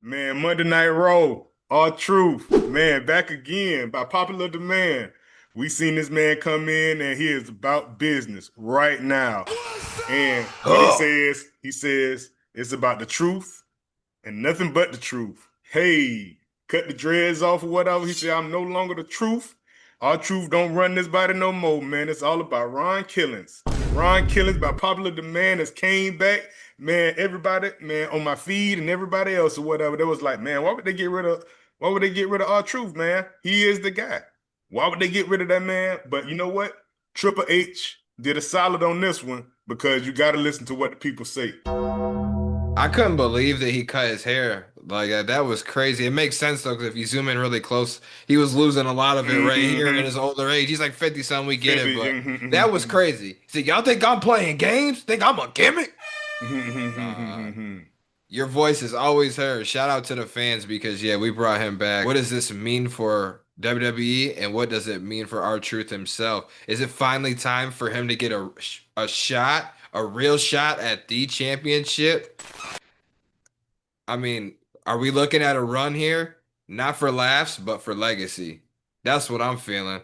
Man, Monday Night Raw, all truth. Man, back again by popular demand. We seen this man come in and he is about business right now. And what Huh. he says it's about the truth and nothing but the truth. Hey, cut the dreads off or whatever. He said, I'm no longer the truth. Our truth don't run this body no more, man. It's all about Ron Killings. Ron Killings, by popular demand, has came back. Man, everybody, man, on my feed and everybody else or whatever, they was like, man, why would they get rid of our truth, man? He is the guy. Why would they get rid of that man? But you know what? Triple H did a solid on this one because you got to listen to what the people say. I couldn't believe that he cut his hair. That was crazy. It makes sense though, because if you zoom in really close, he was losing a lot of it right here in Mm-hmm. his older age. He's like 50 something, we get it, 50. but Mhm, that was mhm, crazy. He said, y'all think I'm playing games? Think I'm a gimmick? mhm, Nah. mhm. Your voice is always heard. Shout out to the fans because yeah, we brought him back. What does this mean for WWE and what does it mean for R-Truth himself? Is it finally time for him to get a shot, a real shot at the championship? I mean, are we looking at a run here? Not for laughs, but for legacy. That's what I'm feeling.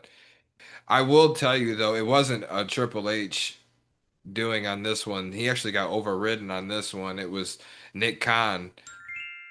I will tell you though, it wasn't a Triple H doing on this one. He actually got overridden on this one. It was Nick Khan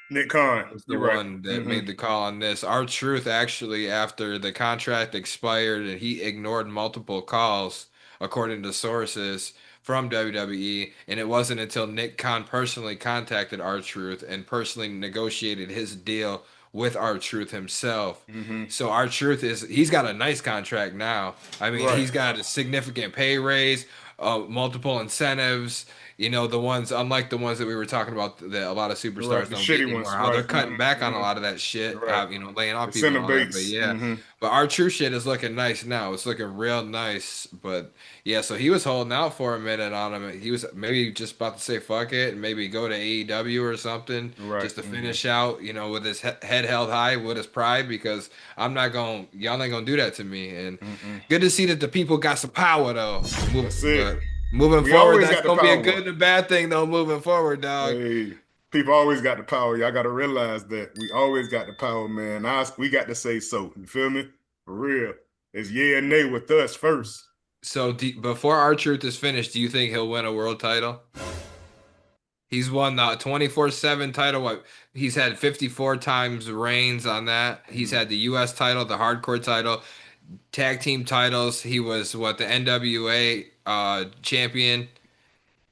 Nick Khan, was the you're right. one that Hmm. made the call on this. R-Truth actually, after the contract expired and he ignored multiple calls, according to sources from WWE, and it wasn't until Nick Khan personally contacted R-Truth and personally negotiated his deal with R-Truth himself. Hmm. So R-Truth he's got a nice contract now. I mean, Right. he's got a significant pay raise, multiple incentives. You know, the ones, unlike the ones that we were talking about that a lot of Right. superstars The don't get shitty anymore, ones. how they're Right. cutting back on a Hmm. lot of that You're shit, right. laying off The people center and all that. But base. yeah, Hmm. but our true shit is looking nice now. It's looking real nice. But yeah, so he was holding out for a minute on him. He was maybe just about to say fuck it and maybe go to AEW or something Right. just to Hmm. finish out, with his head held high, with his pride, because y'all ain't gonna do that to me. And Mm-mm. good to see that the people got some power though. That's it. But moving We forward, always that's got the gonna be a power. good and a bad thing though. Moving forward, dog. Hey, people always got the power. Y'all got to realize that we always got the power, man. We got to say so. You feel me? For real. It's yeah and nay with us first. So before our truth is finished, do you think he'll win a world title? He's won the 24/7 title. He's had 54 times reigns on that. He's Mhm. had the US title, the hardcore title, tag team titles. He was the NWA champion.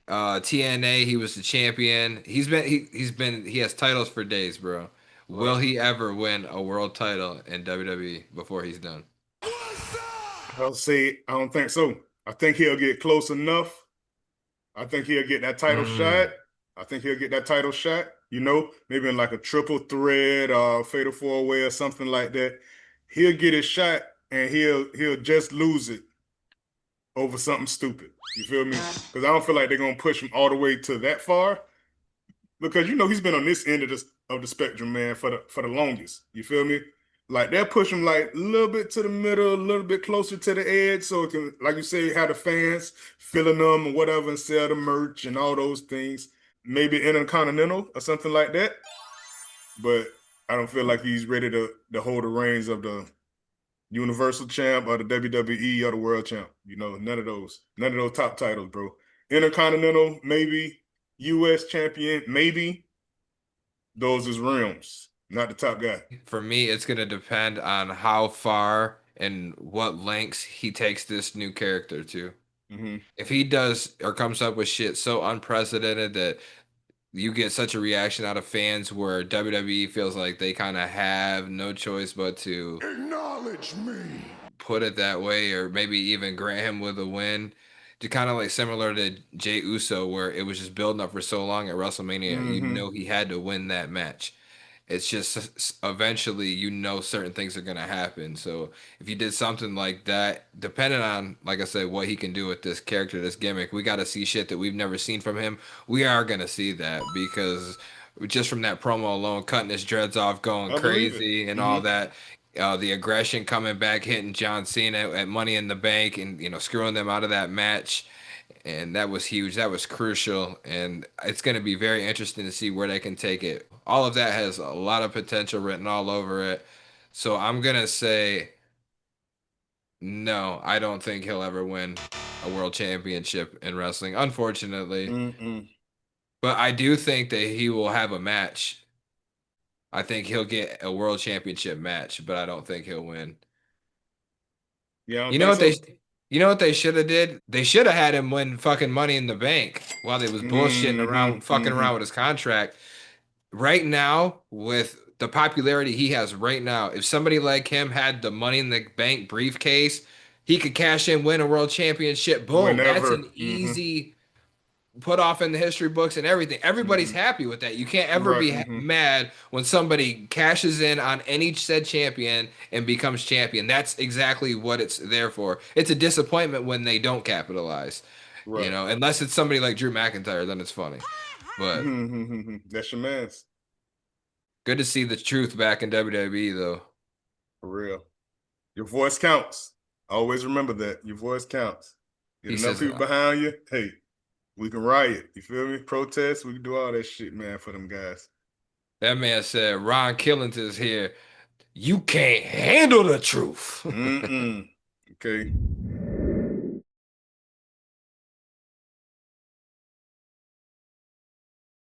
TNA, he was the champion. He has titles for days, bro. Right. Will he ever win a world title in WWE before he's done? I don't think so. I think he'll get close enough. I think he'll get that title shot. Mm. I think he'll get that title shot, maybe in like a triple threat or fatal four way or something like that. He'll get his shot and he'll just lose it over something stupid. You feel me? Because I don't feel like they're gonna push him all the way to that far. Because he's been on this end of the spectrum, man, for the longest. You feel me? Like they'll push him like a little bit to the middle, a little bit closer to the edge, so it can, like you say, have the fans filling them or whatever, and sell the merch and all those things. Maybe Intercontinental or something like that. But I don't feel like he's ready to hold the reins of the Universal Champ or the WWE or the World Champ. None of those top titles, bro. Intercontinental, maybe. U.S. Champion, maybe. Those is realms, not the top guy. For me, it's gonna depend on how far and what lengths he takes this new character to. Hmm. If he does or comes up with shit so unprecedented that you get such a reaction out of fans where WWE feels like they kind of have no choice but to Acknowledge me. put it that way, or maybe even grant him with a win, to kind of like similar to Jey Uso, where it was just building up for so long at WrestleMania, you Hmm. know he had to win that match. It's just eventually certain things are gonna happen. So if you did something like that, depending on, like I said, what he can do with this character, this gimmick, we got to see shit that we've never seen from him. We are gonna see that because just from that promo alone, cutting his dreads off, going I believe it. crazy, and Hmm. all that. The aggression coming back, hitting John Cena at Money in the Bank, and screwing them out of that match, and that was huge. That was crucial, and it's going to be very interesting to see where they can take it. All of that has a lot of potential written all over it. So I'm gonna say no, I don't think he'll ever win a world championship in wrestling, unfortunately. Mm-mm. But I do think that he will have a match. I think he'll get a world championship match, but I don't think he'll win. Yeah, I don't You know think what they so. you know what they should have did? They should have had him win fucking Money in the Bank while they was bullshitting Mm-hmm. around, fucking Mm-hmm. around with his contract. Right now, with the popularity he has right now, if somebody like him had the Money in the Bank briefcase, he could cash in, win a world championship. Boom. That's Whenever. an Mm-hmm. easy put off in the history books and everything. Everybody's Mm-hmm. happy with that. You can't ever Right. be Mm-hmm. mad when somebody cashes in on any said champion and becomes champion. That's exactly what it's there for. It's a disappointment when they don't capitalize, Right. unless it's somebody like Drew McIntyre, then it's funny. But Mm-hmm. That's your man's. good to see the truth back in WWE though. For real. Your voice counts. Always remember that. Your voice counts. Get He enough says people behind you. Hey, we can riot. You feel me? Protest. We can do all that shit, man, for them guys. that man said Ron Killings is here. You can't handle the truth. Mm-mm. Okay.